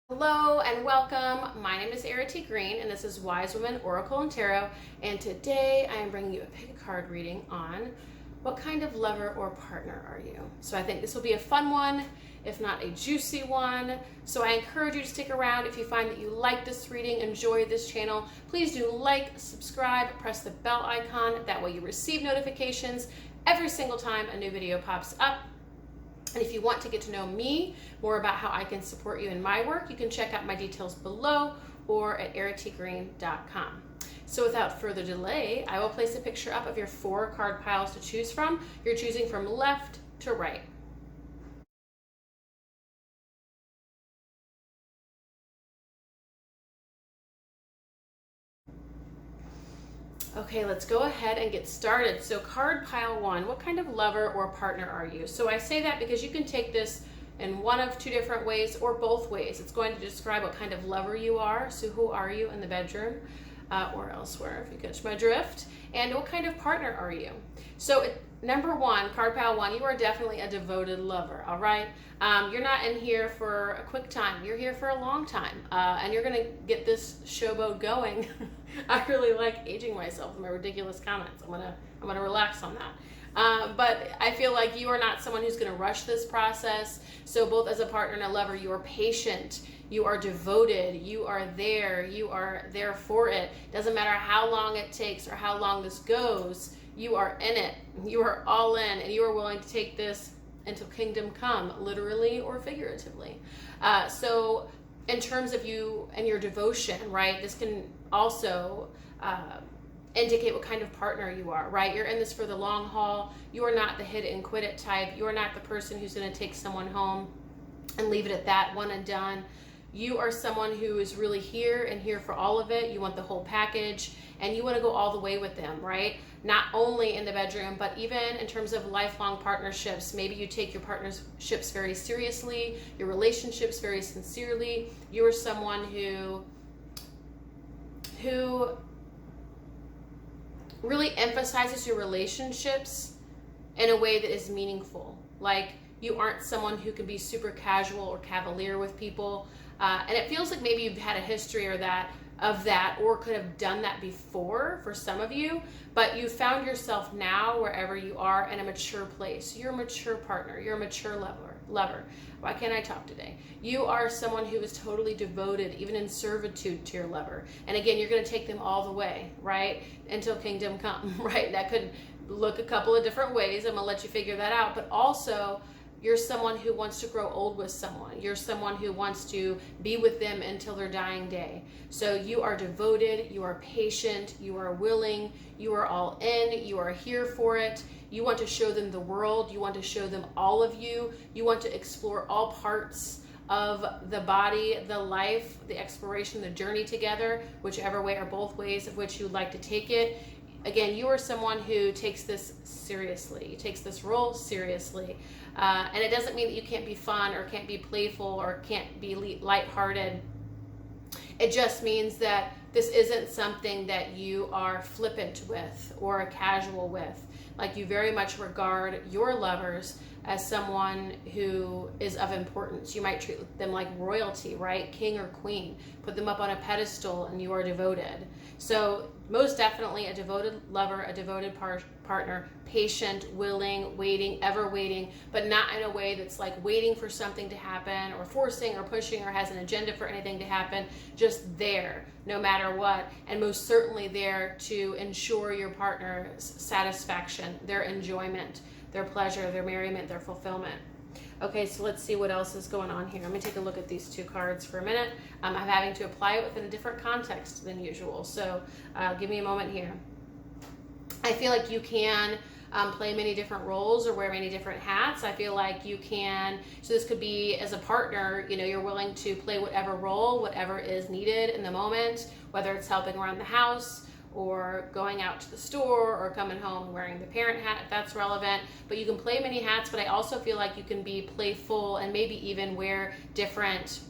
Hello and welcome. My name is Errity Green and this is Wise Women Oracle and Tarot, and today I am bringing you a pick a card reading on what kind of lover or partner are you. So I think this will be a fun one, if not a juicy one. So I encourage you to stick around. If you find that you like this reading, enjoy this channel, please do like, subscribe, press the bell icon. That way you receive notifications every single time a new video pops up. And if you want to get to know me more about how I can support you in my work, you can check out my details below or at erritygreen.com. So without further delay, I will place a picture up of your 4 card piles to choose from. You're choosing from left to right. Okay, let's go ahead and get started. So card pile 1, what kind of lover or partner are you? So I say that because you can take this in one of 2 different ways or both ways. It's going to describe what kind of lover you are. So who are you in the bedroom or elsewhere, if you catch my drift? And what kind of partner are you? So number 1, card pile 1, you are definitely a devoted lover, all right? You're not in here for a quick time. You're here for a long time. And you're going to get this showboat going. I really like aging myself with my ridiculous comments. I'm gonna relax on that. But I feel like you are not someone who's going to rush this process. So both as a partner and a lover, you are patient, you are devoted, you are there for it. Doesn't matter how long it takes or how long this goes, you are in it. You are all in, and you are willing to take this until kingdom come, literally or figuratively. So in terms of you and your devotion, right, this can also indicate what kind of partner you are, right? You're in this for the long haul. You are not the hit and quit it type. You are not the person who's going to take someone home and leave it at that, one and done. You are someone who is really here and here for all of it. You want the whole package, and you want to go all the way with them, right? Not only in the bedroom, but even in terms of lifelong partnerships. Maybe you take your partnerships very seriously, your relationships very sincerely. You are someone who really emphasizes your relationships in a way that is meaningful. Like, you aren't someone who can be super casual or cavalier with people. And it feels like maybe you've had a history of that, or could have done that before for some of you, but you found yourself now, wherever you are, in a mature place. You're a mature partner. You're a mature lover. Why can't I talk today? You are someone who is totally devoted, even in servitude, to your lover. And again, you're going to take them all the way, right? Until kingdom come, right? That could look a couple of different ways. I'm going to let you figure that out. But also, you're someone who wants to grow old with someone. You're someone who wants to be with them until their dying day. So you are devoted, you are patient, you are willing, you are all in, you are here for it. You want to show them the world. You want to show them all of you. You want to explore all parts of the body, the life, the exploration, the journey together, whichever way or both ways of which you would like to take it. Again, you are someone who takes this seriously. You takes this role seriously. And it doesn't mean that you can't be fun or can't be playful or can't be lighthearted. It just means that this isn't something that you are flippant with or casual with. Like, you very much regard your lovers as someone who is of importance. You might treat them like royalty, right? King or queen. Put them up on a pedestal, and you are devoted. So most definitely a devoted lover, a devoted partner, patient, willing, waiting, ever waiting, but not in a way that's like waiting for something to happen or forcing or pushing or has an agenda for anything to happen. Just there, no matter what, and most certainly there to ensure your partner's satisfaction, their enjoyment, their pleasure, their merriment, their fulfillment. Okay, so let's see what else is going on here. I'm going to take a look at these 2 cards for a minute. I'm having to apply it within a different context than usual, so give me a moment here. I feel like you can play many different roles or wear many different hats. I feel like you can, so this could be as a partner, you know, you're willing to play whatever role, whatever is needed in the moment, whether it's helping around the house, or going out to the store, or coming home wearing the parent hat if that's relevant. But you can play many hats, but I also feel like you can be playful and maybe even wear different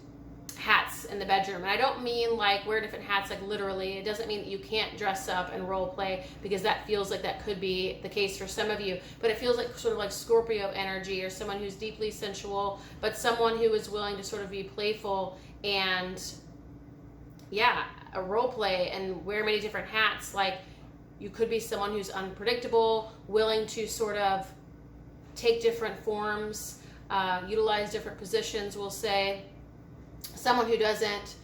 hats in the bedroom. And I don't mean like wear different hats, like literally. It doesn't mean that you can't dress up and role play, because that feels like that could be the case for some of you. But it feels like sort of like Scorpio energy, or someone who's deeply sensual, but someone who is willing to sort of be playful and, yeah, a role play and wear many different hats. Like, you could be someone who's unpredictable, willing to sort of take different forms, utilize different positions, we'll say. Someone who doesn't,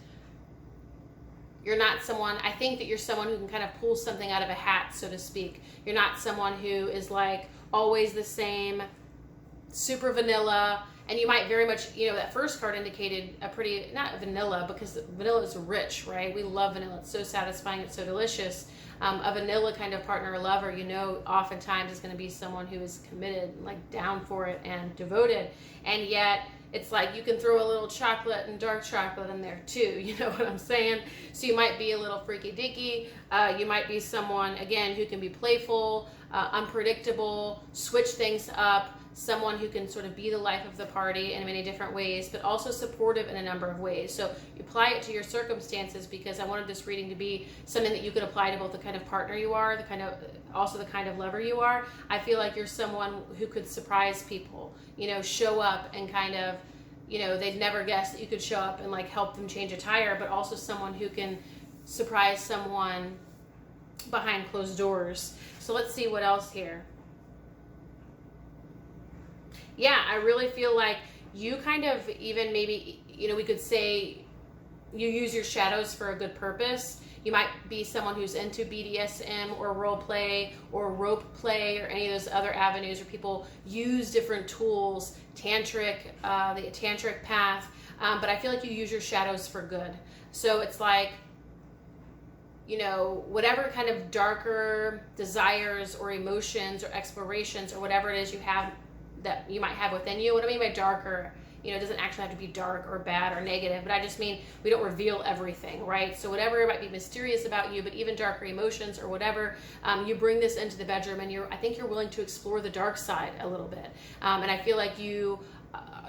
you're not someone, I think that you're someone who can kind of pull something out of a hat, so to speak. You're not someone who is like always the same, super vanilla. And you might very much, you know, that first card indicated a pretty, not vanilla, because vanilla is rich, right? We love vanilla. It's so satisfying. It's so delicious. A vanilla kind of partner or lover, you know, oftentimes is going to be someone who is committed, like down for it and devoted. And yet it's like you can throw a little chocolate and dark chocolate in there too. You know what I'm saying? So you might be a little freaky deaky. You might be someone, again, who can be playful, unpredictable, switch things up. Someone who can sort of be the life of the party in many different ways, but also supportive in a number of ways. So you apply it to your circumstances, because I wanted this reading to be something that you could apply to both the kind of partner you are, the kind of, also the kind of lover you are. I feel like you're someone who could surprise people, you know, show up and kind of, you know, they'd never guess that you could show up and like help them change a tire, but also someone who can surprise someone behind closed doors. So let's see what else here. Yeah, I really feel like you kind of, even maybe, you know, we could say you use your shadows for a good purpose. You might be someone who's into BDSM or role play or rope play or any of those other avenues where people use different tools, tantric, the tantric path. But I feel like you use your shadows for good. So it's like, you know, whatever kind of darker desires or emotions or explorations or whatever it is you have that you might have within you. What I mean by darker, you know, it doesn't actually have to be dark or bad or negative, but I just mean we don't reveal everything, right? So whatever might be mysterious about you, but even darker emotions or whatever, you bring this into the bedroom, and I think you're willing to explore the dark side a little bit. And I feel like you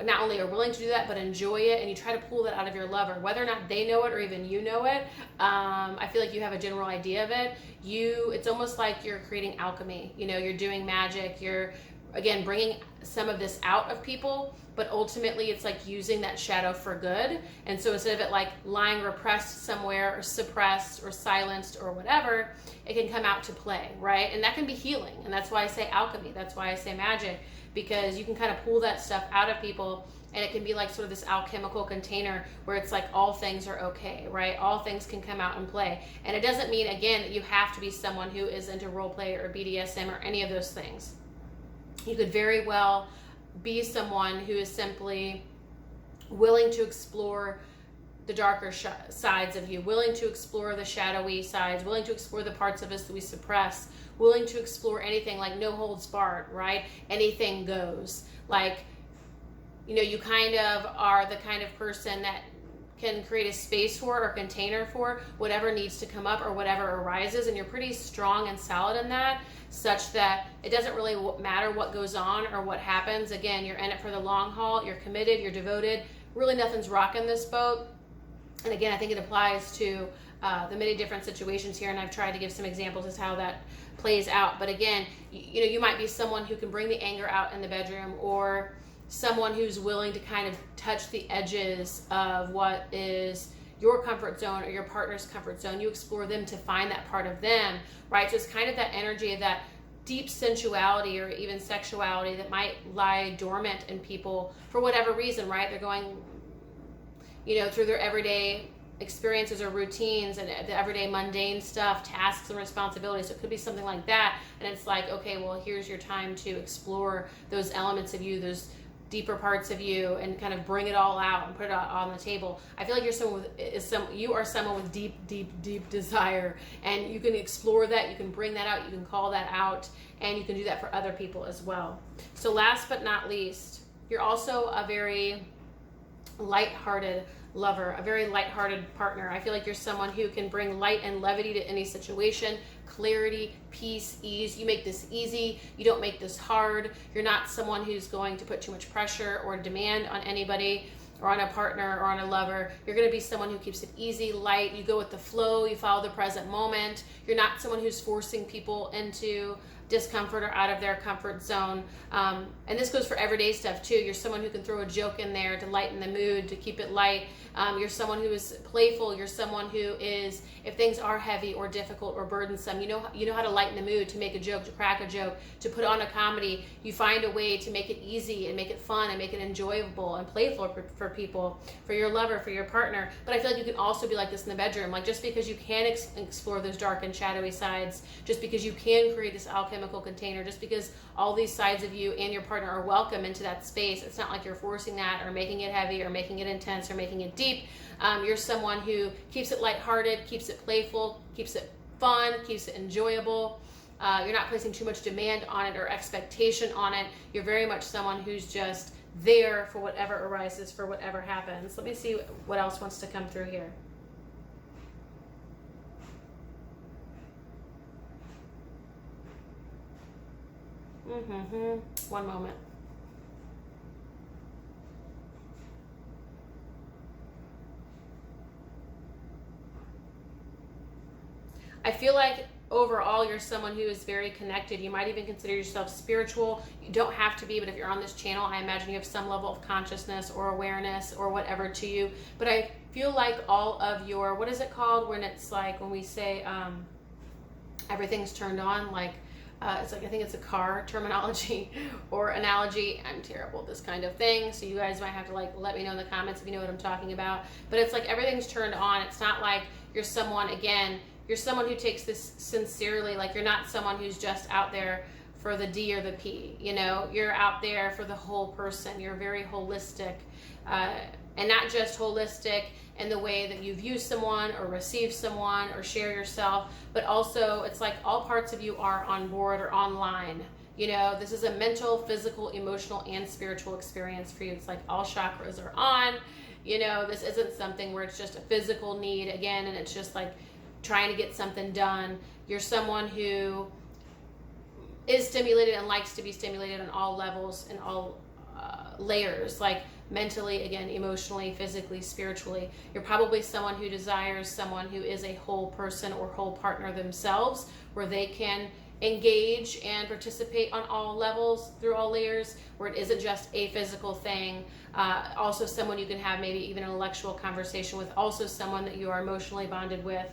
not only are willing to do that, but enjoy it, and you try to pull that out of your lover, whether or not they know it or even you know it. I feel like you have a general idea of it. It's almost like you're creating alchemy. You know, you're doing magic. You're, again, bringing some of this out of people, but ultimately it's like using that shadow for good. And so instead of it like lying repressed somewhere or suppressed or silenced or whatever, it can come out to play, right? And that can be healing. And that's why I say alchemy. That's why I say magic, because you can kind of pull that stuff out of people, and it can be like sort of this alchemical container where it's like all things are okay, right? All things can come out and play. And it doesn't mean, again, that you have to be someone who is into role play or BDSM or any of those things. You could very well be someone who is simply willing to explore the darker sides of you, willing to explore the shadowy sides, willing to explore the parts of us that we suppress, willing to explore anything, like no holds barred, right? Anything goes. Like, you know, you kind of are the kind of person that can create a space for or container for whatever needs to come up or whatever arises, and you're pretty strong and solid in that, such that it doesn't really matter what goes on or what happens. Again, you're in it for the long haul, you're committed, you're devoted, really nothing's rocking this boat. And again, I think it applies to the many different situations here, and I've tried to give some examples as to how that plays out. But again, you know, you might be someone who can bring the anger out in the bedroom, or someone who's willing to kind of touch the edges of what is your comfort zone or your partner's comfort zone. You explore them to find that part of them, right? So it's kind of that energy of that deep sensuality or even sexuality that might lie dormant in people for whatever reason, right? They're going, you know, through their everyday experiences or routines and the everyday mundane stuff, tasks and responsibilities. So it could be something like that. And it's like, okay, well, here's your time to explore those elements of you, those deeper parts of you, and kind of bring it all out and put it all on the table. I feel like you are someone with deep desire, and you can explore that, you can bring that out, you can call that out, and you can do that for other people as well. So last but not least, you're also a very light-hearted lover, a very light-hearted partner. I feel like you're someone who can bring light and levity to any situation, clarity, peace, ease. You make this easy. You don't make this hard. You're not someone who's going to put too much pressure or demand on anybody or on a partner or on a lover. You're going to be someone who keeps it easy, light. You go with the flow. You follow the present moment. You're not someone who's forcing people into discomfort or out of their comfort zone. And this goes for everyday stuff too. You're someone who can throw a joke in there to lighten the mood, to keep it light. You're someone who is playful. You're someone who is, if things are heavy or difficult or burdensome, you know how to lighten the mood, to make a joke, to crack a joke, to put on a comedy. You find a way to make it easy and make it fun and make it enjoyable and playful for people, for your lover, for your partner. But I feel like you can also be like this in the bedroom. Like, just because you can explore those dark and shadowy sides, just because you can create this alchemical container, just because all these sides of you and your partner are welcome into that space, it's not like you're forcing that or making it heavy or making it intense or making it deep. You're someone who keeps it lighthearted, keeps it playful, keeps it fun, keeps it enjoyable. You're not placing too much demand on it or expectation on it. You're very much someone who's just there for whatever arises, for whatever happens. Let me see what else wants to come through here. One moment. I feel like overall you're someone who is very connected. You might even consider yourself spiritual. You don't have to be, but if you're on this channel, I imagine you have some level of consciousness or awareness or whatever to you. But I feel like all of your, what is it called when it's like, when we say everything's turned on, like it's like, I think it's a car terminology or analogy. I'm terrible at this kind of thing, so you guys might have to like let me know in the comments if you know what I'm talking about. But it's like everything's turned on. It's not like you're someone, again, you're someone who takes this sincerely. Like, you're not someone who's just out there for the D or the P, you know? You're out there for the whole person. You're very holistic, and not just holistic in the way that you view someone or receive someone or share yourself, but also it's like all parts of you are on board or online. You know, this is a mental, physical, emotional, and spiritual experience for you. It's like all chakras are on. You know, this isn't something where it's just a physical need again, and it's just like trying to get something done. You're someone who is stimulated and likes to be stimulated on all levels and all layers, like mentally, again, emotionally, physically, spiritually. You're probably someone who desires someone who is a whole person or whole partner themselves, where they can engage and participate on all levels through all layers, where it isn't just a physical thing. Also someone you can have maybe even an intellectual conversation with, also someone that you are emotionally bonded with.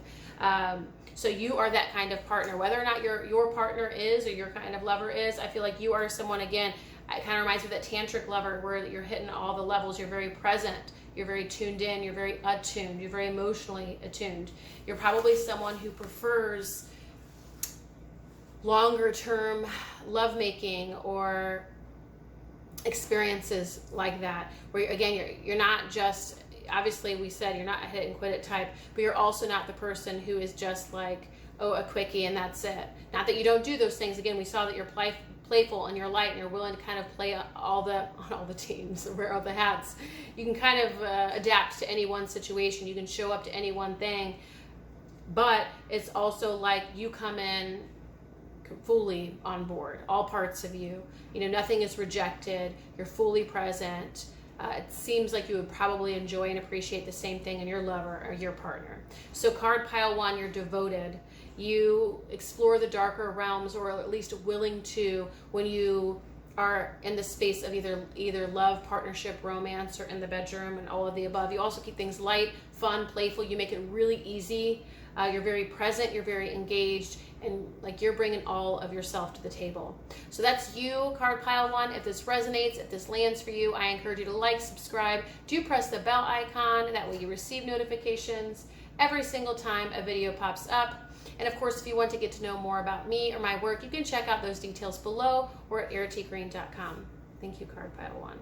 So you are that kind of partner. Whether or not your partner is, or your kind of lover is, I feel like you are someone, again, it kind of reminds me of that tantric lover, where you're hitting all the levels. You're very present. You're very tuned in. You're very attuned. You're very emotionally attuned. You're probably someone who prefers longer term lovemaking or experiences like that, where again, you're not just, obviously we said you're not a hit and quit it type, but you're also not the person who is just like, oh, a quickie and that's it. Not that you don't do those things. Again, we saw that you're playful and you're light and you're willing to kind of play on all the teams, wear all the hats. You can kind of adapt to any one situation. You can show up to any one thing, but it's also like you come in fully on board, all parts of you. You know, nothing is rejected. You're fully present. It seems like you would probably enjoy and appreciate the same thing in your lover or your partner. So card pile 1, you're devoted. You explore the darker realms, or at least willing to, when you are in the space of either love, partnership, romance, or in the bedroom, and all of the above. You also keep things light, fun, playful. You make it really easy. You're very present. You're very engaged. And like you're bringing all of yourself to the table. So that's you, card pile 1. If this resonates, if this lands for you, I encourage you to like, subscribe, do press the bell icon. That way you receive notifications every single time a video pops up. And of course, if you want to get to know more about me or my work, you can check out those details below or at erritygreen.com. Thank you, card pile 1.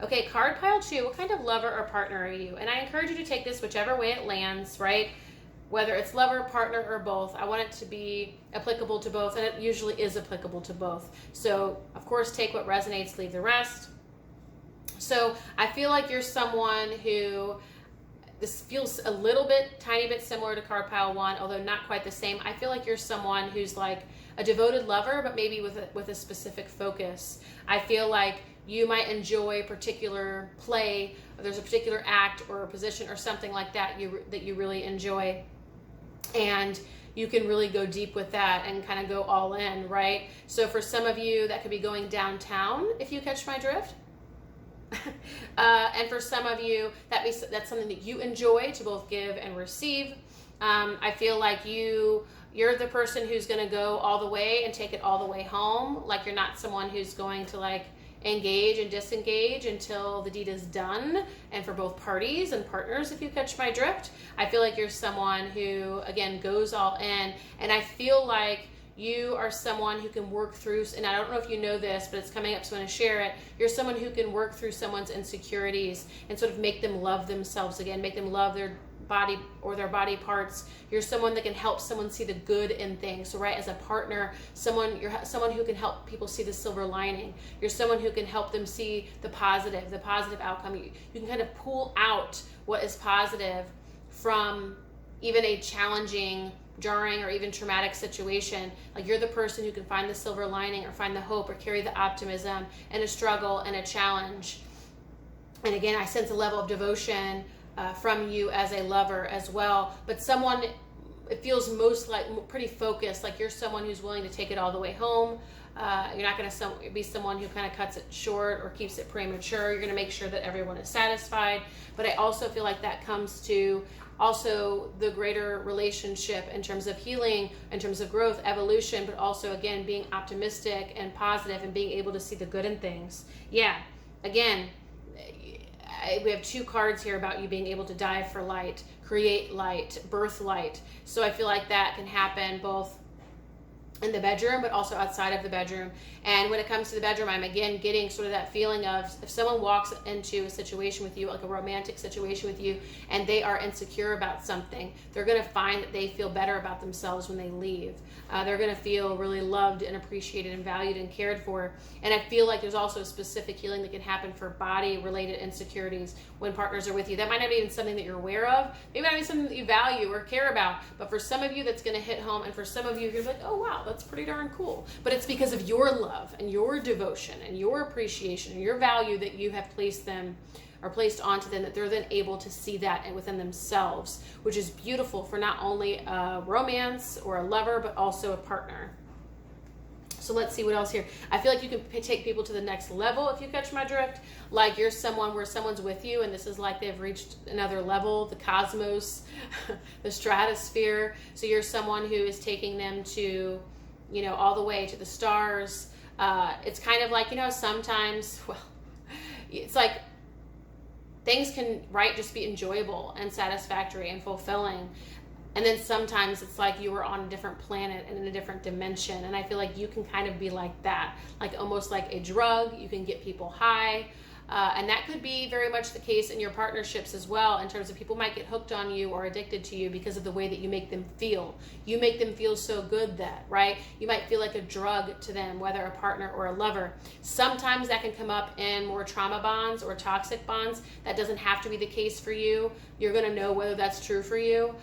Okay, card pile 2, what kind of lover or partner are you? And I encourage you to take this whichever way it lands, right? Whether it's lover, partner, or both. I want it to be applicable to both, and it usually is applicable to both. So, of course, take what resonates, leave the rest. So, I feel like you're someone who, this feels a little bit, tiny bit similar to card pile 1, although not quite the same. I feel like you're someone who's like a devoted lover, but maybe with a specific focus. I feel like you might enjoy a particular play, or there's a particular act or a position or something like that that you really enjoy, and you can really go deep with that and kind of go all in, right? So for some of you, that could be going downtown, if you catch my drift. And for some of you, that's something that you enjoy to both give and receive. I feel like you're the person who's going to go all the way and take it all the way home. Like, you're not someone who's going to like engage and disengage until the deed is done, and for both parties and partners, if you catch my drift. I feel like you're someone who, again, goes all in, and I feel like you are someone who can work through, and I don't know if you know this, but it's coming up, so I'm going to share it. You're someone who can work through someone's insecurities and sort of make them love themselves again, make them love their body or their body parts. You're someone that can help someone see the good in things. So, right, as a partner, you're someone who can help people see the silver lining. You're someone who can help them see the positive outcome. You can kind of pull out what is positive from even a challenging, jarring, or even traumatic situation. Like, you're the person who can find the silver lining, or find the hope, or carry the optimism in a struggle and a challenge. And again, I sense a level of devotion from you as a lover as well, but someone, it feels most like pretty focused, like you're someone who's willing to take it all the way home. You're not going to be someone who kind of cuts it short or keeps it premature. You're going to make sure that everyone is satisfied. But I also feel like that comes to also the greater relationship in terms of healing, in terms of growth, evolution, but also, again, being optimistic and positive and being able to see the good in things. Yeah, again, we have two cards here about you being able to dive for light, create light, birth light. So I feel like that can happen both in the bedroom, but also outside of the bedroom. And when it comes to the bedroom, I'm again getting sort of that feeling of, if someone walks into a situation with you, like a romantic situation with you, and they are insecure about something, they're going to find that they feel better about themselves when they leave. They're going to feel really loved and appreciated and valued and cared for. And I feel like there's also a specific healing that can happen for body-related insecurities when partners are with you. That might not be even something that you're aware of. Maybe not even something that you value or care about. But for some of you, that's going to hit home. And for some of you, you're like, oh, wow, that's pretty darn cool. But it's because of your love and your devotion and your appreciation and your value that you have placed onto them, that they're then able to see that within themselves, which is beautiful for not only a romance or a lover, but also a partner. So let's see what else here. I feel like you can take people to the next level, if you catch my drift. Like, you're someone where someone's with you and this is like they've reached another level, the cosmos, the stratosphere. So you're someone who is taking them to, all the way to the stars. It's kind of like, sometimes, it's like things can, just be enjoyable and satisfactory and fulfilling. And then sometimes it's like you were on a different planet and in a different dimension. And I feel like you can kind of be like that, like almost like a drug. You can get people high. And that could be very much the case in your partnerships as well, in terms of people might get hooked on you or addicted to you because of the way that you make them feel. You make them feel so good that, right? You might feel like a drug to them, whether a partner or a lover. Sometimes that can come up in more trauma bonds or toxic bonds. That doesn't have to be the case for you. You're going to know whether that's true for you.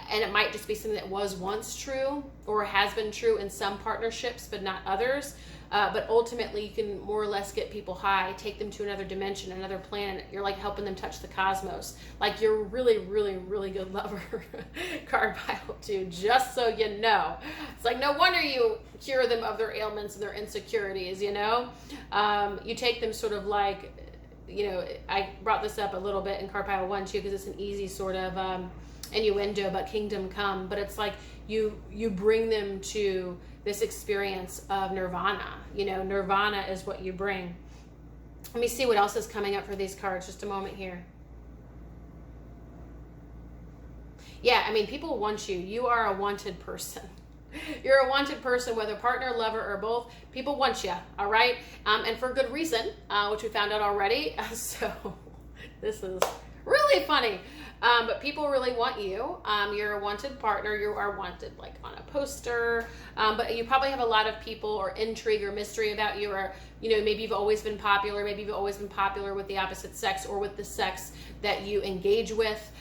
And it might just be something that was once true or has been true in some partnerships, but not others. But ultimately, you can more or less get people high, take them to another dimension, another planet. You're like helping them touch the cosmos. Like, you're a really, really, really good lover, card pile too, just so you know. It's like, no wonder you cure them of their ailments and their insecurities, You take them sort of like, I brought this up a little bit in card pile 1 too, because it's an easy sort of innuendo about kingdom come. But it's like you bring them to this experience of nirvana. Nirvana is what you bring. Let me see what else is coming up for these cards. Just a moment here. Yeah, people want you. You are a wanted person. You're a wanted person, whether partner, lover, or both. People want you, all right? And for good reason, which we found out already. So this is really funny. But people really want you. You're a wanted partner. You are wanted, like on a poster. But you probably have a lot of people or intrigue or mystery about you, or maybe you've always been popular. Maybe you've always been popular with the opposite sex or with the sex that you engage with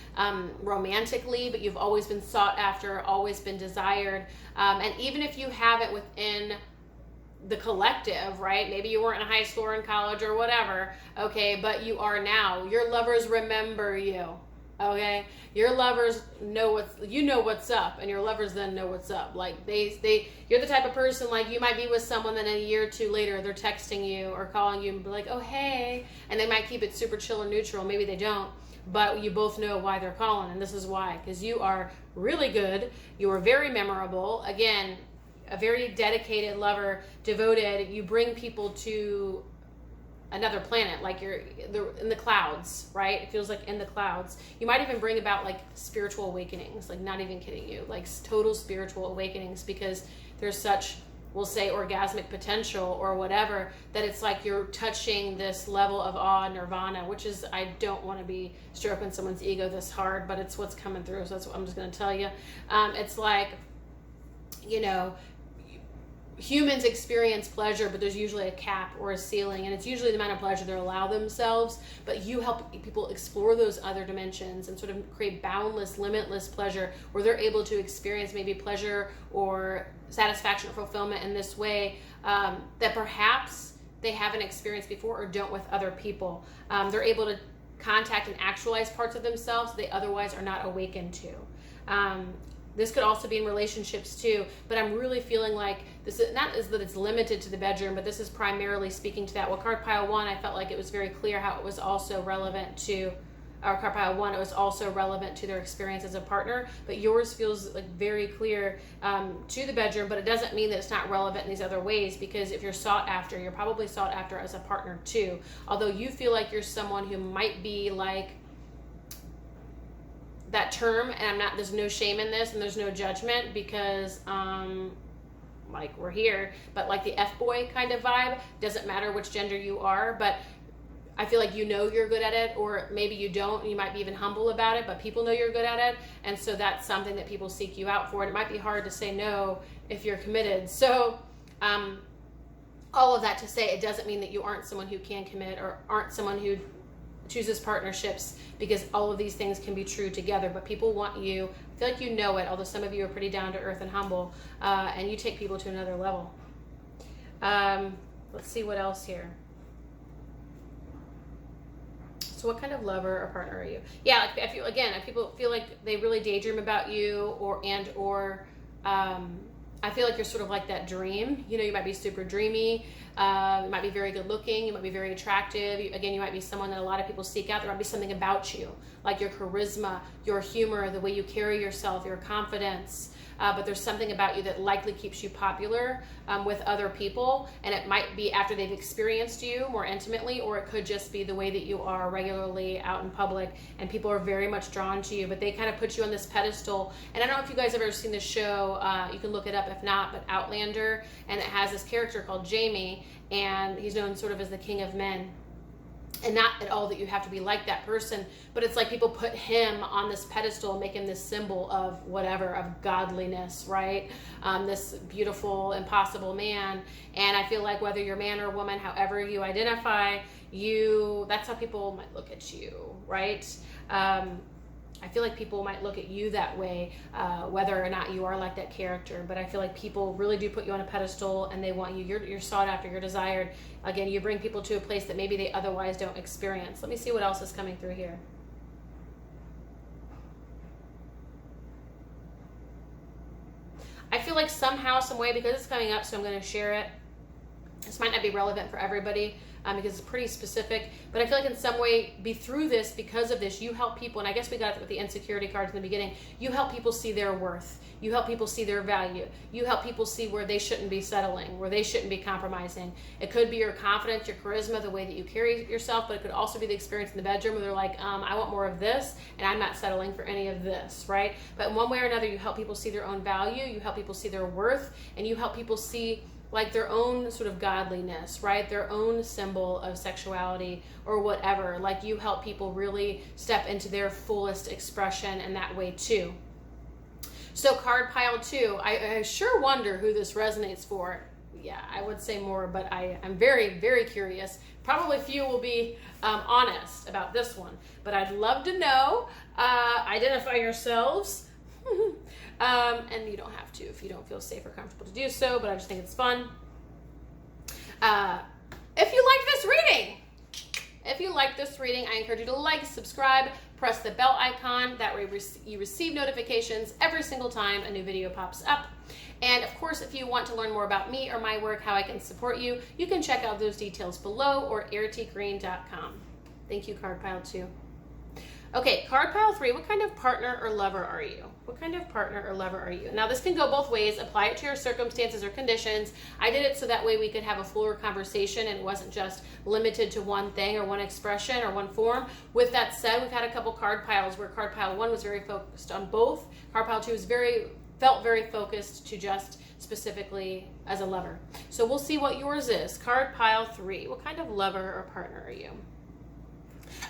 romantically. But you've always been sought after, always been desired. And even if you have it within the collective, right? Maybe you weren't in high school or in college or whatever, okay, but you are now. Your lovers remember you, okay? Your lovers know what's up, and your lovers then know what's up. Like you're the type of person, like you might be with someone, then a year or two later they're texting you or calling you and be like, oh hey, and they might keep it super chill or neutral. Maybe they don't, but you both know why they're calling, and this is why, because you are really good. You are very memorable. Again, a very dedicated lover, devoted. You bring people to another planet, like you're in the clouds, right? It feels like in the clouds. You might even bring about like spiritual awakenings, like not even kidding you, like total spiritual awakenings, because there's such, we'll say, orgasmic potential or whatever, that it's like you're touching this level of awe, nirvana, which is, I don't want to be stroking someone's ego this hard, but it's what's coming through, so that's what I'm just going to tell you. It's like, you know, humans experience pleasure, but there's usually a cap or a ceiling, and it's usually the amount of pleasure they allow themselves. But you help people explore those other dimensions and sort of create boundless, limitless pleasure, where they're able to experience maybe pleasure or satisfaction or fulfillment in this way that perhaps they haven't experienced before or don't with other people. They're able to contact and actualize parts of themselves they otherwise are not awakened to. This could also be in relationships too, but I'm really feeling like this is not as that it's limited to the bedroom, but this is primarily speaking to that. Well, card pile 1, I felt like it was very clear how it was also relevant to, or card pile 1, it was also relevant to their experience as a partner, but yours feels like very clear to the bedroom, but it doesn't mean that it's not relevant in these other ways, because if you're sought after, you're probably sought after as a partner too. Although you feel like you're someone who might be like, that term, and there's no shame in this and there's no judgment, because like we're here, but like the F-boy kind of vibe, doesn't matter which gender you are, but I feel like you know you're good at it, or maybe you don't, you might be even humble about it, but people know you're good at it, and so that's something that people seek you out for, and it might be hard to say no if you're committed. So all of that to say, it doesn't mean that you aren't someone who can commit or aren't someone who chooses partnerships, because all of these things can be true together, but people want you, I feel like you know it, although some of you are pretty down to earth and humble, and you take people to another level. Let's see what else here. So what kind of lover or partner are you? Yeah, like if people feel like they really daydream about you, or I feel like you're sort of like that dream. You know, you might be super dreamy. You might be very good looking. You might be very attractive. You might be someone that a lot of people seek out. There might be something about you, like your charisma, your humor, the way you carry yourself, your confidence. But there's something about you that likely keeps you popular with other people. And it might be after they've experienced you more intimately, or it could just be the way that you are regularly out in public, and people are very much drawn to you, but they kind of put you on this pedestal. And I don't know if you guys have ever seen this show, you can look it up if not, but Outlander, and it has this character called Jamie, and he's known sort of as the king of men. And not at all that you have to be like that person, but it's like people put him on this pedestal and make him this symbol of whatever, of godliness, right? This beautiful, impossible man. And I feel like whether you're man or woman, however you identify, that's how people might look at you, right? I feel like people might look at you that way, whether or not you are like that character. But I feel like people really do put you on a pedestal, and they want you. You're sought after. You're desired. Again, you bring people to a place that maybe they otherwise don't experience. Let me see what else is coming through here. I feel like somehow, some way, because it's coming up, so I'm going to share it. This might not be relevant for everybody, because it's pretty specific, but I feel like in some way, because of this, you help people, and I guess we got it with the insecurity cards in the beginning, you help people see their worth, you help people see their value, you help people see where they shouldn't be settling, where they shouldn't be compromising. It could be your confidence, your charisma, the way that you carry yourself, but it could also be the experience in the bedroom where they're like, I want more of this, and I'm not settling for any of this, right? But in one way or another, you help people see their own value, you help people see their worth, and you help people see like their own sort of godliness, right? Their own symbol of sexuality or whatever. Like you help people really step into their fullest expression in that way too. So card pile 2, I sure wonder who this resonates for. Yeah, I would say more, but I'm very, very curious. Probably few will be honest about this one, but I'd love to know. Identify yourselves. And you don't have to if you don't feel safe or comfortable to do so, but I just think it's fun. If you like this reading, I encourage you to like, subscribe, press the bell icon. That way you receive notifications every single time a new video pops up. And of course, if you want to learn more about me or my work, how I can support you, you can check out those details below or erritygreen.com. Thank you, card pile 2. Okay, card pile 3, what kind of partner or lover are you? What kind of partner or lover are you? Now, this can go both ways. Apply it to your circumstances or conditions. I did it so that way we could have a fuller conversation and it wasn't just limited to one thing or one expression or one form. With that said, we've had a couple card piles where card pile 1 was very focused on both. Card pile 2 felt very focused to just specifically as a lover. So we'll see what yours is. Card pile 3, what kind of lover or partner are you?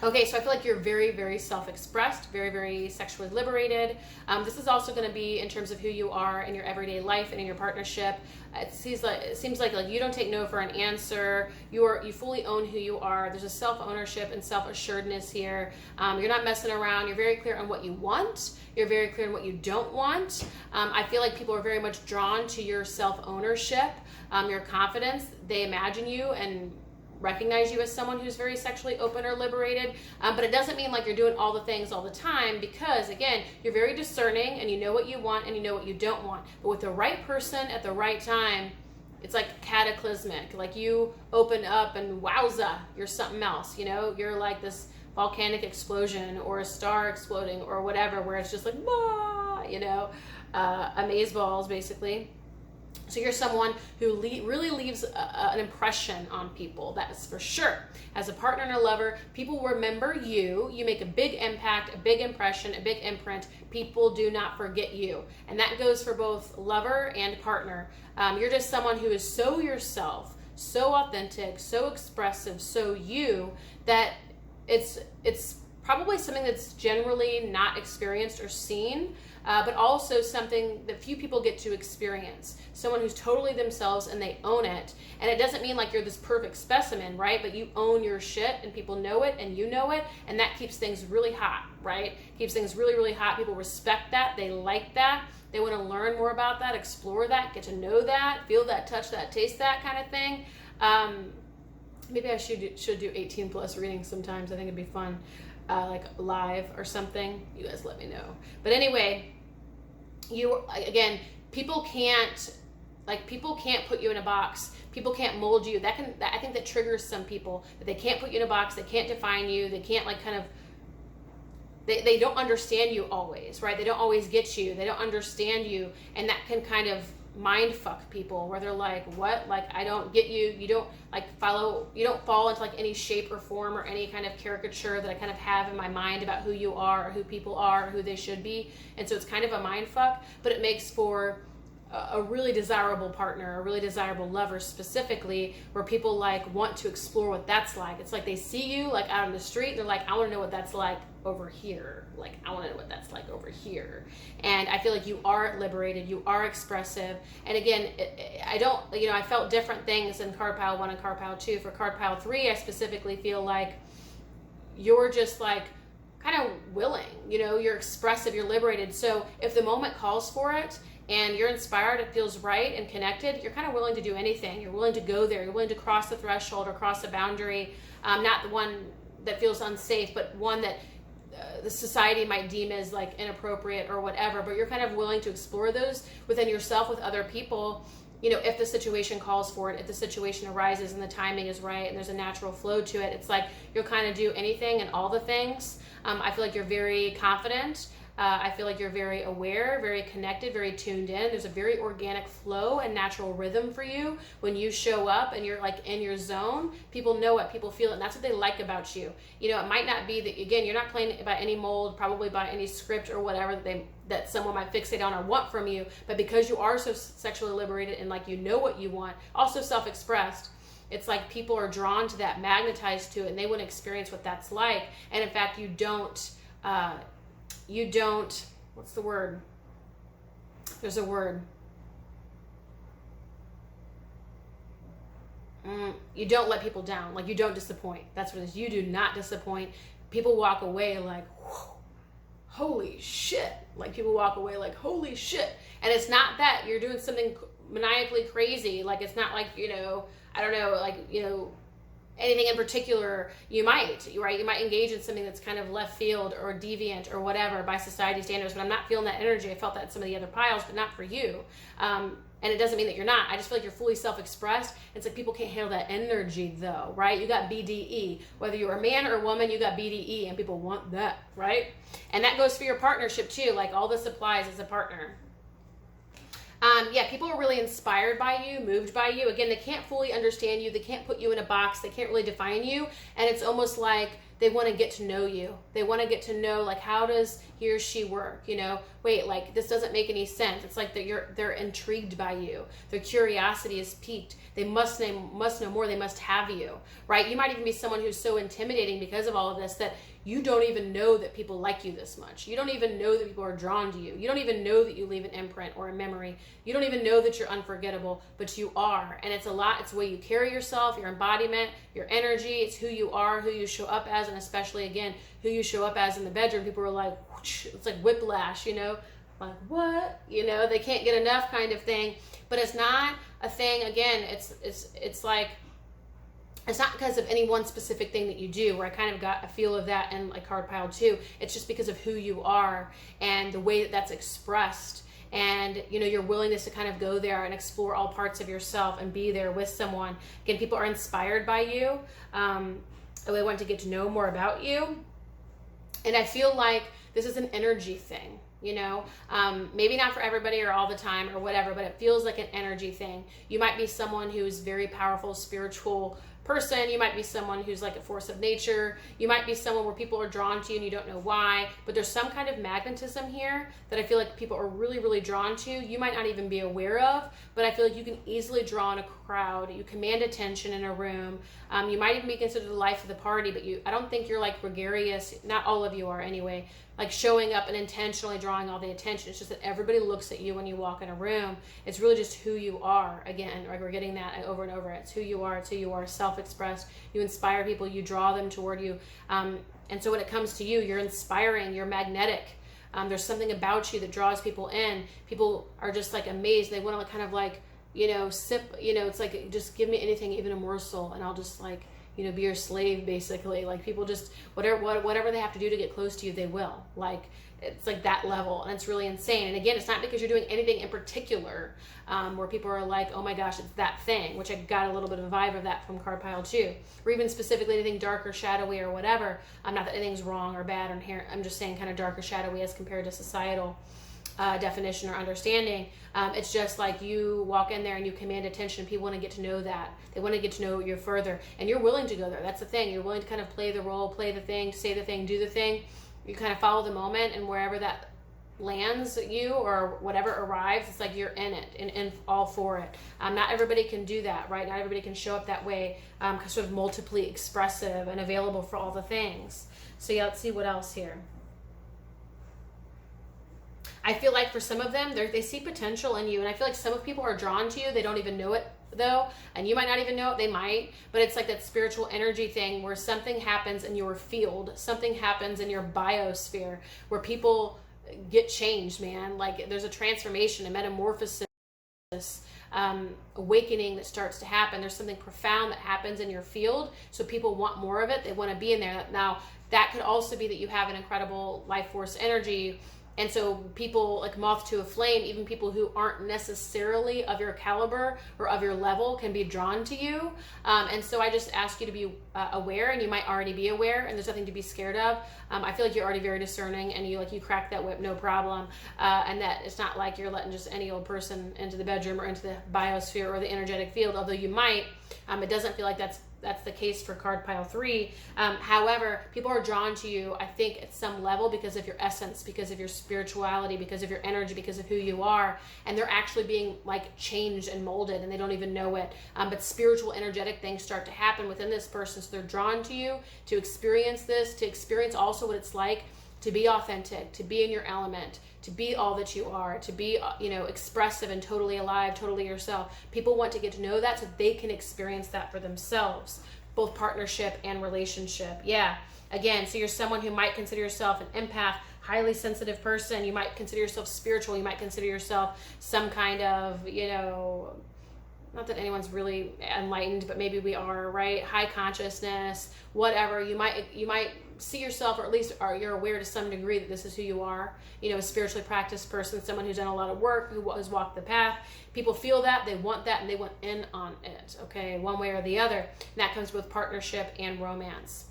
Okay, so I feel like you're very, very self-expressed, very, very sexually liberated. This is also going to be in terms of who you are in your everyday life and in your partnership. It seems like you don't take no for an answer. You fully own who you are. There's a self-ownership and self-assuredness here. You're not messing around. You're very clear on what you want. You're very clear on what you don't want. I feel like people are very much drawn to your self-ownership, your confidence. They imagine you and recognize you as someone who's very sexually open or liberated, but it doesn't mean like you're doing all the things all the time, because again, you're very discerning and you know what you want and you know what you don't want. But with the right person at the right time, it's like cataclysmic. Like you open up and wowza, you're something else. You're like this volcanic explosion or a star exploding or whatever, where it's just like, amazeballs basically. So you're someone who really leaves an impression on people, that is for sure. As a partner and a lover, people remember you. You make a big impact, a big impression, a big imprint. People do not forget you. And that goes for both lover and partner. You're just someone who is so yourself, so authentic, so expressive, so you, that it's probably something that's generally not experienced or seen, but also something that few people get to experience. Someone who's totally themselves and they own it. And it doesn't mean like you're this perfect specimen, right? But you own your shit and people know it and you know it. And that keeps things really hot, right? Keeps things really, really hot. People respect that. They like that. They want to learn more about that, explore that, get to know that, feel that, touch that, taste that kind of thing. Maybe I should do 18 plus readings sometimes. I think it'd be fun. Like live or something. You guys let me know. But anyway, people can't put you in a box. People can't mold you. I think that triggers some people, that they can't put you in a box. They can't define you. They can't they don't understand you always, right? They don't always get you. They don't understand you. And that can kind of mind fuck people, where they're like, what? Like, I don't get you. You don't fall into like any shape or form or any kind of caricature that I kind of have in my mind about who you are or who people are or who they should be. And so it's kind of a mind fuck, but it makes for a really desirable partner, a really desirable lover specifically, where people like want to explore what that's like. It's like they see you like out on the street and they're like, I want to know what that's like over here. Like, I want to know what that's like over here. And I feel like you are liberated, you are expressive. And again, I felt different things in card pile 1 and card pile 2. For card pile 3, I specifically feel like you're just like kind of willing, you're expressive, you're liberated. So if the moment calls for it, and you're inspired, it feels right and connected, you're kind of willing to do anything. You're willing to go there. You're willing to cross the threshold or cross the boundary. Not the one that feels unsafe, but one that the society might deem as like inappropriate or whatever. But you're kind of willing to explore those within yourself, with other people, if the situation calls for it, if the situation arises and the timing is right and there's a natural flow to it. It's like you'll kind of do anything and all the things. I feel like you're very confident. I feel like you're very aware, very connected, very tuned in. There's a very organic flow and natural rhythm for you when you show up and you're like in your zone. People know it, people feel it, and that's what they like about you. It might not be that, again, you're not playing by any mold, probably by any script or whatever that someone might fixate on or want from you, but because you are so sexually liberated and like what you want, also self-expressed, it's like people are drawn to that, magnetized to it, and they want to experience what that's like. And in fact, you don't, what's the word? There's a word. You don't let people down. Like, you don't disappoint. That's what it is. You do not disappoint. People walk away like, holy shit. Like, people walk away like, holy shit. And it's not that you're doing something maniacally crazy. Like, it's not like, I don't know, like, anything in particular. You might, right? You might engage in something that's kind of left field or deviant or whatever by society standards, but I'm not feeling that energy. I felt that in some of the other piles, but not for you. And it doesn't mean that you're not. I just feel like you're fully self-expressed. It's like people can't handle that energy though, right? You got BDE. Whether you're a man or a woman, you got BDE, and people want that, right? And that goes for your partnership too. Like, all this applies as a partner. People are really inspired by you, moved by you. Again, they can't fully understand you. They can't put you in a box. They can't really define you. And it's almost like they want to get to know you. They want to get to know, like, how does he or she work? Wait, like, this doesn't make any sense. It's like they're intrigued by you. Their curiosity is piqued. They must know more. They must have you, right? You might even be someone who's so intimidating because of all of this that you don't even know that people like you this much. You don't even know that people are drawn to you. You don't even know that you leave an imprint or a memory. You don't even know that you're unforgettable, but you are. And it's a lot. It's the way you carry yourself, your embodiment, your energy. It's who you are, who you show up as, and especially, again, who you show up as in the bedroom. People are like, whoosh, it's like whiplash, like, what? They can't get enough kind of thing. But it's not a thing, again, it's like, it's not because of any one specific thing that you do, where I kind of got a feel of that in like card pile 2. It's just because of who you are and the way that that's expressed, and your willingness to kind of go there and explore all parts of yourself and be there with someone. Again, people are inspired by you. They want to get to know more about you. And I feel like this is an energy thing. Maybe not for everybody or all the time or whatever, but it feels like an energy thing. You might be someone who's very powerful, spiritual person. You might be someone who's like a force of nature. You might be someone where people are drawn to you and you don't know why, but there's some kind of magnetism here that I feel like people are really, really drawn to. You might not even be aware of, but I feel like you can easily draw in a crowd. You command attention in a room. You might even be considered the life of the party, but I don't think you're like gregarious. Not all of you are anyway, like showing up and intentionally drawing all the attention. It's just that everybody looks at you when you walk in a room. It's really just who you are. Again, like, we're getting that over and over. It's who you are. It's who you are, self-expressed. You inspire people. You draw them toward you. And so when it comes to you, you're inspiring. You're magnetic. There's something about you that draws people in. People are just like amazed. They want to kind of like, sip, it's like, just give me anything, even a morsel, and I'll just like, be your slave, basically. Like, people just, whatever they have to do to get close to you, they will. Like, it's like that level, and it's really insane. And again, it's not because you're doing anything in particular where people are like, oh my gosh, it's that thing, which I got a little bit of a vibe of that from card pile 2, or even specifically anything dark or shadowy or whatever. Not that anything's wrong or bad or inherent. I'm just saying kind of dark or shadowy as compared to societal definition or understanding. It's just like you walk in there and you command attention. People want to get to know that. They want to get to know you further, and you're willing to go there. That's the thing. You're willing to kind of play the role, play the thing, say the thing, do the thing. You kind of follow the moment, and wherever that lands you or whatever arrives, it's like you're in it and all for it. Not everybody can do that, right? Not everybody can show up that way, sort of multiply expressive and available for all the things. So yeah, let's see what else here. I feel like for some of them, they see potential in you, and I feel like some of people are drawn to you. They don't even know it though, and you might not even know it. They might, but it's like that spiritual energy thing where something happens in your field, something happens in your biosphere where people get changed, man. Like, there's a transformation, a metamorphosis, awakening that starts to happen. There's something profound that happens in your field, so people want more of it. They want to be in there. Now, that could also be that you have an incredible life force energy. And so people, like moth to a flame, even people who aren't necessarily of your caliber or of your level can be drawn to you. And so I just ask you to be aware, and you might already be aware, and there's nothing to be scared of. I feel like you're already very discerning, and you crack that whip, no problem. And that it's not like you're letting just any old person into the bedroom or into the biosphere or the energetic field, although you might. It doesn't feel like that's the case for card pile 3. However, people are drawn to you, I think, at some level because of your essence, because of your spirituality, because of your energy, because of who you are, and they're actually being like changed and molded, and they don't even know it. But spiritual, energetic things start to happen within this person, so they're drawn to you to experience this, to experience also what it's like to be authentic, to be in your element, to be all that you are, to be, expressive and totally alive, totally yourself. People want to get to know that so they can experience that for themselves, both partnership and relationship. Yeah. Again, so you're someone who might consider yourself an empath, highly sensitive person. You might consider yourself spiritual. You might consider yourself some kind of, you know, not that anyone's really enlightened, but maybe we are, right? High consciousness, whatever. You might see yourself, or at least you're aware to some degree that this is who you are. You know, a spiritually practiced person, someone who's done a lot of work, who has walked the path. People feel that, they want that, and they want in on it, okay, one way or the other. And that comes with partnership and romance.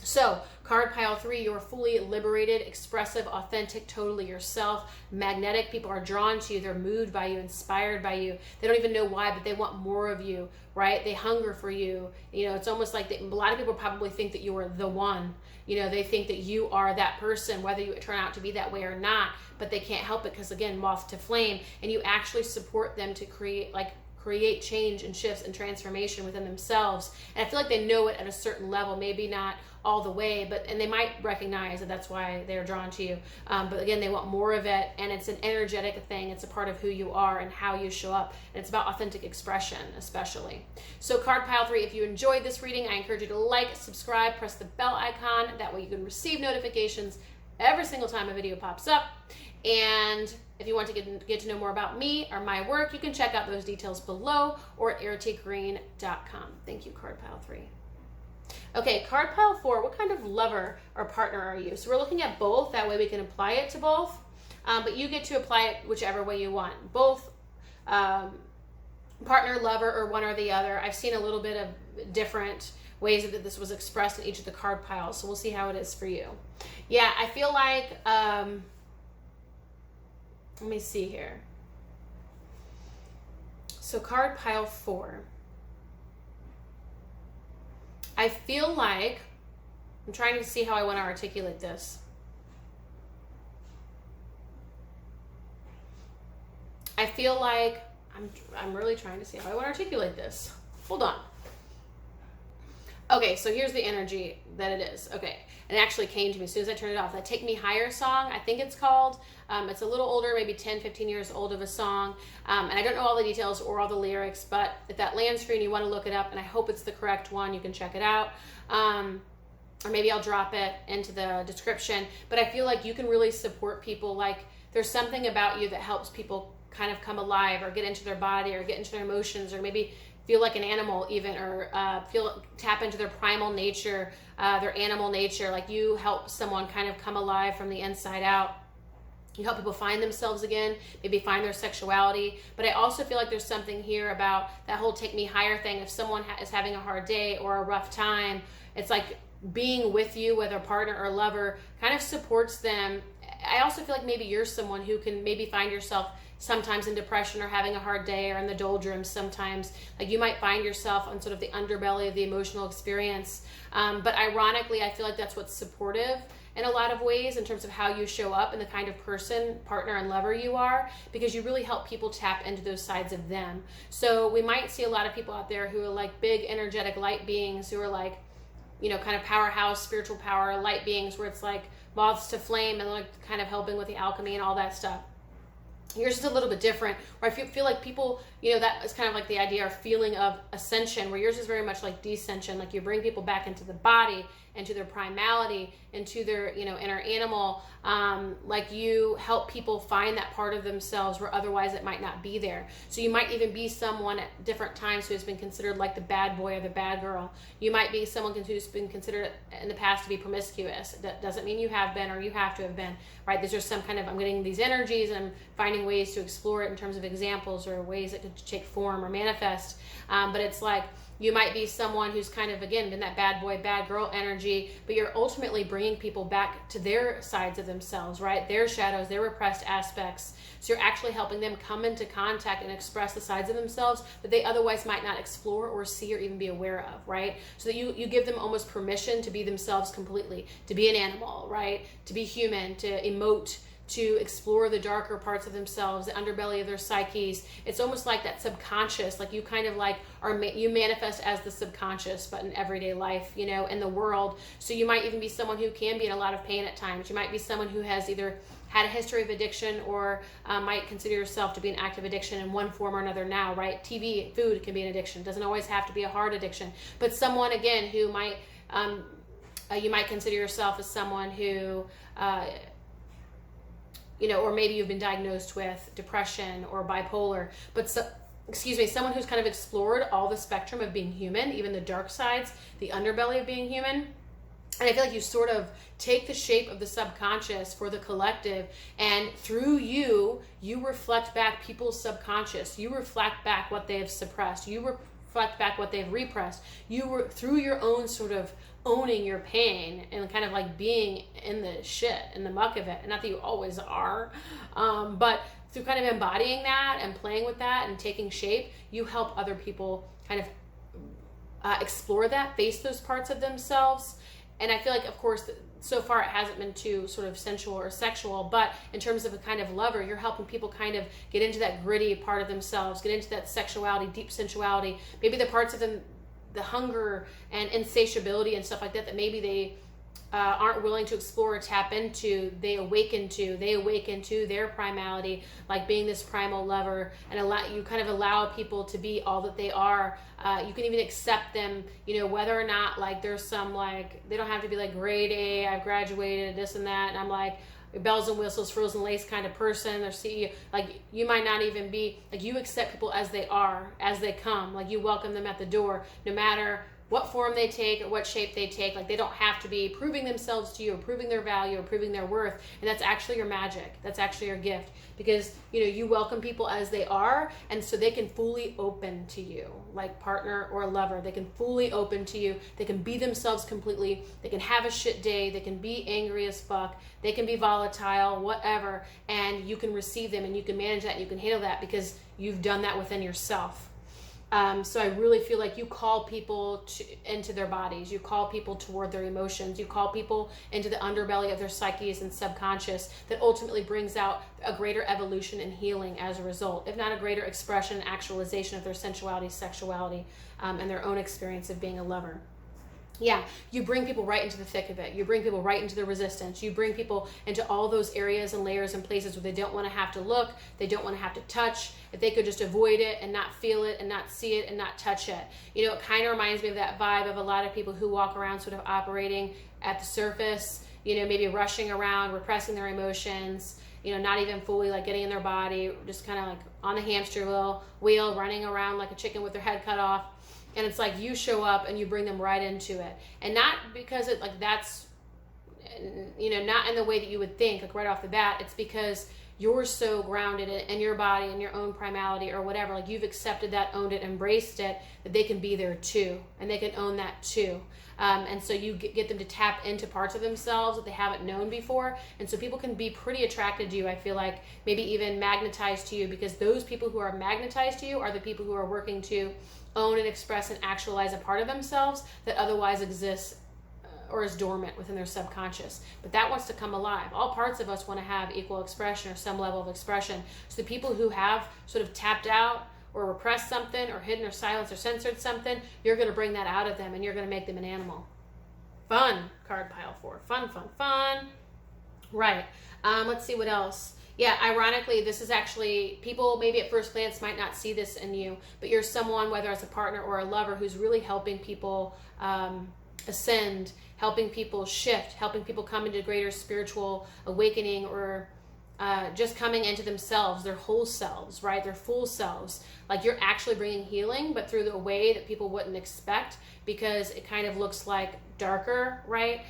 So, card pile 3, you're fully liberated, expressive, authentic, totally yourself, magnetic. People are drawn to you. They're moved by you, inspired by you. They don't even know why, but they want more of you, right? They hunger for you. You know, it's almost like a lot of people probably think that you are the one. You know, they think that you are that person, whether you turn out to be that way or not, but they can't help it because, again, moth to flame, and you actually support them to create change and shifts and transformation within themselves. And I feel like they know it at a certain level, maybe not all the way, and they might recognize that that's why they're drawn to you. But again, they want more of it, and it's an energetic thing. It's a part of who you are and how you show up, and it's about authentic expression, especially. So card pile 3, if you enjoyed this reading, I encourage you to like, subscribe, press the bell icon. That way you can receive notifications every single time a video pops up. And if you want to get to know more about me or my work, you can check out those details below or at erritygreen.com. Thank you, card pile 3. Okay, card pile 4, what kind of lover or partner are you? So we're looking at both, that way we can apply it to both, but you get to apply it whichever way you want. Both partner, lover, or one or the other. I've seen a little bit of different ways that this was expressed in each of the card piles, so we'll see how it is for you. Yeah, I feel like, let me see here. So card pile 4. I feel like, I'm trying to see how I want to articulate this. I feel like, I'm really trying to see how I want to articulate this. Hold on. Okay, so here's the energy that it is. Okay, and it actually came to me as soon as I turned it off. That Take Me Higher song, I think it's called. It's a little older, maybe 10, 15 years old of a song. And I don't know all the details or all the lyrics, but if that lands for you and you want to look it up, and I hope it's the correct one, you can check it out. Or maybe I'll drop it into the description. But I feel like you can really support people. Like, there's something about you that helps people kind of come alive or get into their body or get into their emotions, or maybe feel like an animal even, or tap into their primal nature, their animal nature. Like, you help someone kind of come alive from the inside out. You help people find themselves again, maybe find their sexuality. But I also feel like there's something here about that whole take me higher thing. If someone is having a hard day or a rough time, it's like being with you, whether partner or lover, kind of supports them. I also feel like maybe you're someone who can maybe find yourself sometimes in depression or having a hard day or in the doldrums sometimes. Like, you might find yourself on sort of the underbelly of the emotional experience. But ironically, I feel like that's what's supportive in a lot of ways in terms of how you show up and the kind of person, partner, and lover you are, because you really help people tap into those sides of them. So we might see a lot of people out there who are like big, energetic light beings, who are like, you know, kind of powerhouse, spiritual power, light beings, where it's like moths to flame and like kind of helping with the alchemy and all that stuff. Yours is a little bit different, where I feel like people, you know, that is kind of like the idea or feeling of ascension, where yours is very much like descension. Like, you bring people back into the body, into their primality, into their, you know, inner animal. Like, you help people find that part of themselves where otherwise it might not be there. So you might even be someone at different times who has been considered like the bad boy or the bad girl. You might be someone who's been considered in the past to be promiscuous. That doesn't mean you have been or you have to have been, right? These are some kind of, I'm getting these energies and I'm finding ways to explore it in terms of examples or ways it could take form or manifest. But it's like, you might be someone who's kind of, again, been that bad boy, bad girl energy, but you're ultimately bringing people back to their sides of themselves, right? Their shadows, their repressed aspects. So you're actually helping them come into contact and express the sides of themselves that they otherwise might not explore or see or even be aware of, right? So that you give them almost permission to be themselves completely, to be an animal, right? To be human, to emote, to explore the darker parts of themselves, the underbelly of their psyches. It's almost like that subconscious, like you kind of like you manifest as the subconscious, but in everyday life, you know, in the world. So you might even be someone who can be in a lot of pain at times. You might be someone who has either had a history of addiction or might consider yourself to be an active addiction in one form or another now, right? TV, food can be an addiction. It doesn't always have to be a hard addiction. But someone, again, who might You might consider yourself as someone who, or maybe you've been diagnosed with depression or bipolar, but someone who's kind of explored all the spectrum of being human, even the dark sides, the underbelly of being human. And I feel like you sort of take the shape of the subconscious for the collective, and through you reflect back people's subconscious. You reflect back what they have suppressed. You reflect back what they've repressed. You were through your own sort of owning your pain and kind of like being in the shit, in the muck of it. And not that you always are, but through kind of embodying that and playing with that and taking shape, you help other people kind of explore that, face those parts of themselves. And I feel like, of course, so far it hasn't been too sort of sensual or sexual, but in terms of a kind of lover, you're helping people kind of get into that gritty part of themselves, get into that sexuality, deep sensuality, maybe the parts of them, the hunger and insatiability and stuff like that, that maybe they aren't willing to explore or tap into. They awaken to their primality, like being this primal lover, and you kind of allow people to be all that they are. You can even accept them, whether or not like there's some, like, they don't have to be like grade A, I've graduated, this and that, and I'm like bells and whistles, frozen lace kind of person, or CEO. Like, you might not even be, like, you accept people as they are, as they come. Like, you welcome them at the door, no matter what form they take or what shape they take. Like, they don't have to be proving themselves to you or proving their value or proving their worth. And that's actually your magic. That's actually your gift, because you welcome people as they are, and so they can fully open to you, like partner or lover. They can fully open to you. They can be themselves completely. They can have a shit day. They can be angry as fuck. They can be volatile, whatever, and you can receive them, and you can manage that, and you can handle that because you've done that within yourself. So I really feel like you call people into their bodies. You call people toward their emotions. You call people into the underbelly of their psyches and subconscious, that ultimately brings out a greater evolution and healing as a result, if not a greater expression and actualization of their sensuality, sexuality, and their own experience of being a lover. Yeah, you bring people right into the thick of it. You bring people right into the resistance. You bring people into all those areas and layers and places where they don't want to have to look, they don't want to have to touch. If they could just avoid it and not feel it and not see it and not touch it. It kind of reminds me of that vibe of a lot of people who walk around sort of operating at the surface, maybe rushing around, repressing their emotions, not even fully like getting in their body, just kind of like on the hamster wheel, running around like a chicken with their head cut off. And it's like you show up and you bring them right into it. And not because it like that's, not in the way that you would think, like right off the bat. It's because you're so grounded in your body and your own primality or whatever. Like, you've accepted that, owned it, embraced it, that they can be there too. And they can own that too. And so you get them to tap into parts of themselves that they haven't known before. And so people can be pretty attracted to you, I feel like, maybe even magnetized to you, because those people who are magnetized to you are the people who are working to own and express and actualize a part of themselves that otherwise exists or is dormant within their subconscious. But that wants to come alive. All parts of us want to have equal expression or some level of expression. So the people who have sort of tapped out or repressed something or hidden or silenced or censored something, you're going to bring that out of them, and you're going to make them an animal. Fun. Card pile 4. Fun. Right. Let's see what else. Yeah, ironically, this is actually, people maybe at first glance might not see this in you, but you're someone, whether as a partner or a lover, who's really helping people ascend, helping people shift, helping people come into greater spiritual awakening, or just coming into themselves, their whole selves, right? Their full selves. Like, you're actually bringing healing, but through the way that people wouldn't expect, because it kind of looks like darker, right?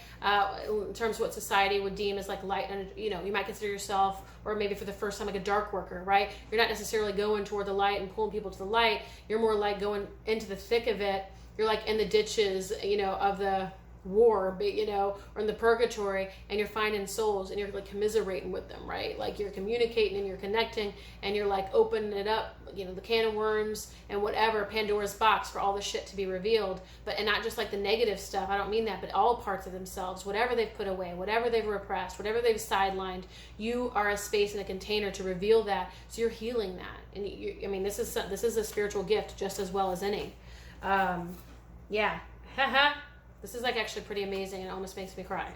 In terms of what society would deem as like light, and you might consider yourself, or maybe for the first time, like a dark worker, right? You're not necessarily going toward the light and pulling people to the light. You're more like going into the thick of it. You're like in the ditches, of the war, or in the purgatory, and you're finding souls, and you're like commiserating with them, right? Like, you're communicating and you're connecting, and you're like opening it up, the can of worms and whatever, Pandora's box, for all the shit to be revealed. And not just like the negative stuff, I don't mean that, but all parts of themselves, whatever they've put away, whatever they've repressed, whatever they've sidelined, you are a space and a container to reveal that. So you're healing that. And this is a spiritual gift just as well as any. Yeah. This is like actually pretty amazing, and it almost makes me cry.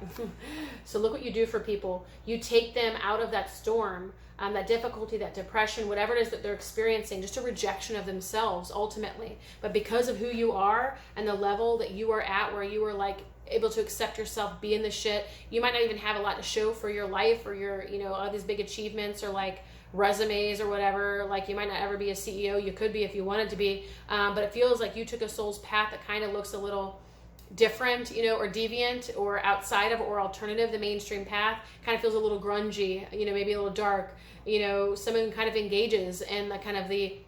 So look what you do for people. You take them out of that storm, that difficulty, that depression, whatever it is that they're experiencing, just a rejection of themselves ultimately. But because of who you are and the level that you are at, where you are like able to accept yourself, be in the shit. You might not even have a lot to show for your life or your, all these big achievements or like resumes or whatever. Like you might not ever be a CEO. You could be if you wanted to be, but it feels like you took a soul's path that kind of looks a little different, or deviant or outside of or alternative. The mainstream path kind of feels a little grungy, maybe a little dark. Someone kind of engages in the kind of the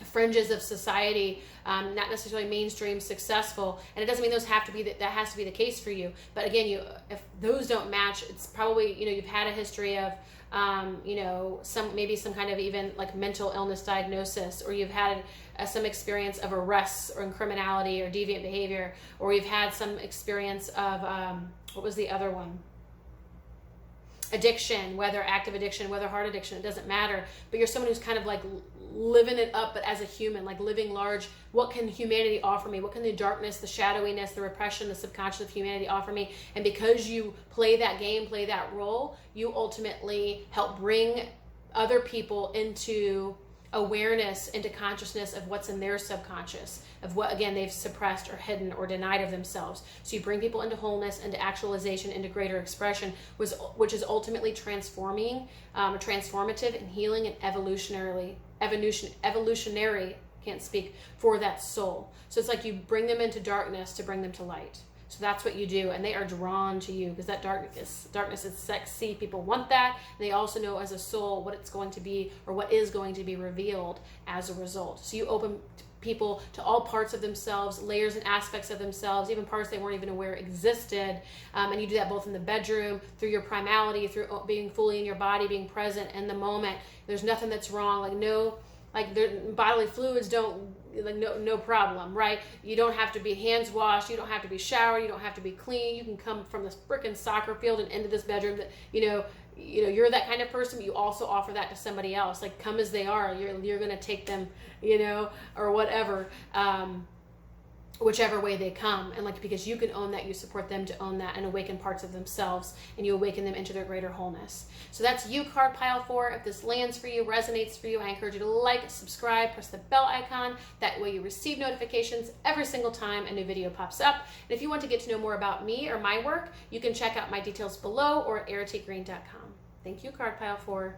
fringes of society, not necessarily mainstream successful, and it doesn't mean those have to be that has to be the case for you. But again, if those don't match, it's probably you've had a history of some kind of even like mental illness diagnosis, or you've had some experience of arrests or criminality or deviant behavior, or you've had some experience of what was the other one? Addiction, whether active addiction, whether heart addiction, it doesn't matter. But you're someone who's kind of like living it up, but as a human, like living large. What can humanity offer me? What can the darkness, the shadowiness, the repression, the subconscious of humanity offer me? And because you play that game, play that role, you ultimately help bring other people into awareness, into consciousness of what's in their subconscious, of what, again, they've suppressed or hidden or denied of themselves. So you bring people into wholeness, into actualization, into greater expression, which is ultimately transformative and healing and evolutionary, can't speak, for that soul. So it's like you bring them into darkness to bring them to light. So that's what you do, and they are drawn to you because that darkness is sexy. People want that. And they also know as a soul what it's going to be, or what is going to be revealed as a result. So you open people to all parts of themselves, layers and aspects of themselves, even parts they weren't even aware existed. And you do that both in the bedroom, through your primality, through being fully in your body, being present in the moment. There's nothing that's wrong. Bodily fluids don't, no problem, right? You don't have to be hands washed, you don't have to be showered, you don't have to be clean. You can come from this freaking soccer field and into this bedroom that you're that kind of person, but you also offer that to somebody else. Like, come as they are. You're gonna take them, or whatever, whichever way they come. And because you can own that, you support them to own that and awaken parts of themselves, and you awaken them into their greater wholeness. So that's you, card pile 4. If this lands for you, resonates for you, I encourage you to like, subscribe, press the bell icon. That way you receive notifications every single time a new video pops up. And if you want to get to know more about me or my work, you can check out my details below or at erritygreen.com. Thank you, card pile 4.